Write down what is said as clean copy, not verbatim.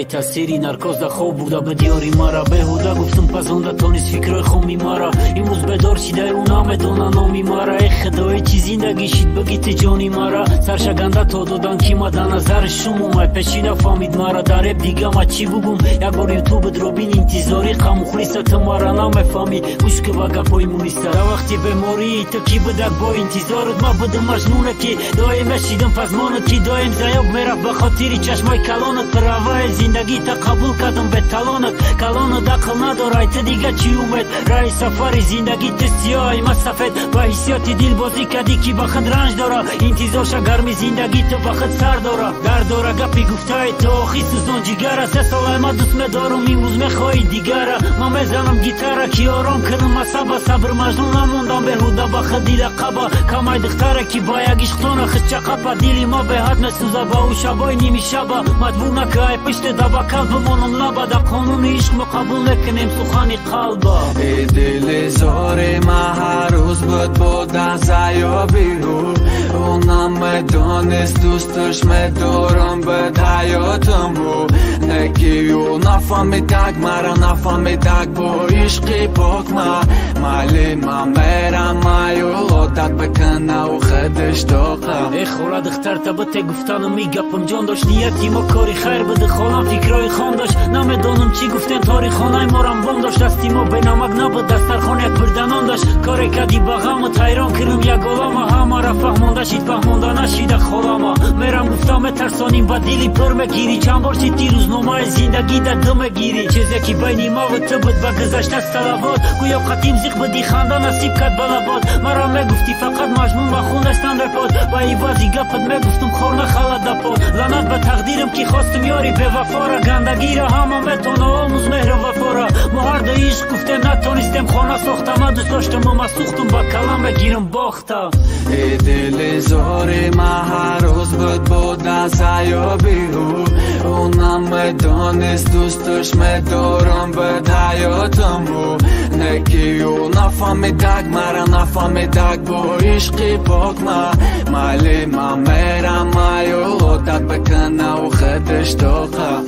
ای تاثیری نارکوز دا خوب بودا به دیاری مرا بهودا گفتم پزوندا تونیس فکر خومی مرا امروز بدار چیده اونام دونا نامی مرا ای خدای چی زندگی شید بگیت جانی مرا سرشگنده تا دادن کی ما در نظر شما پیشیده فهمید مرا در دیگه ما چی بگم یک بار یوتیوب دروبین انتظاری خامو خلیست مرا نمیفهمی گوش که وگا پای مونیست وقتی بموری تو کی بدک با انتظارت ما بدم مجنونه کی دایم شیدم پزمانت کی دایم زیاب میرفت بخاطری چشمای کلانت پروای زندگی تا قبول کردم به تلانت کلانت عقل نداره تو دیگه چی اومد رای سفر زندگی تو سیاه ما سفید با حسیات دل بازی کردی کی بخد رنج داره انتظارش گرمی زندگی تو بخد سر داره در داره گپی گفتای تو آخی سوزان جیگره 3 سال ما دوست مدارم امروز میخوای دیگره ما میزنم گیتاره کی آرام کنم مصابه صبر مجنون نموندم بهودا بخد دیل قبا کمای دختره کی با یک عشقتانه خد چقبا دیلی ما به حد مسوزه با او شبای نیمی شبا مجبور نکای پشت دبا قلب مانم لبا دا قانون عشق ما قبول نکنیم سخانی قلبا ای دل زار ما هر روز بود بودن زیابی رو اونم دانست دوستش مدارم به حیاتم رو نگیو نفهمیدک مرا نفهمیدک با عشقی پاک ما مالی ما میرم مایو عادت بکنه و خودش داقم ای خولا دختر تبت گفتن میگپم جان داشت نیتی ما کاری خیر بده خالم فکرای خان داشت نمیدانم چی گفتن تاریخانه مارم بام داشت دستی ما به نمک نبود دسترخان یک بردنان داشت کاری کردی با غم و تیران کردم یک غلام همه را فهمانده شید فهمانده نشید خالم میرم گفتم ترسانیم با دیلی پر مگیری چند بار چی روزنامه زندگی در دم گیری چیزی که بین ما و تو بود با گذشته صلوات گویا قدیم زیق بدی خنده نصیب کرد بلباد مرا میگفتی فقط مجنون با خون دستن رفاد با ایوازی گپت میگفتم خورنه خلد دپاد لعنت به تقدیرم که خواستم یاری به وفا را گندگی را همه بتونه آموز مهر وفا را مرد عشق گفتم نتونستم خانه ساختم دوست داشتم و سوختم با کلم بگیرم باختم ای دل زار ما هر روز بود زیابی رو اونم دانست دوستش مدارم به حیاتم رو نگیو نفهمیدک مرا نفهمیدک با عشقی پاک ما مالی ما میرم مایو عادت بکنه و خودش داقم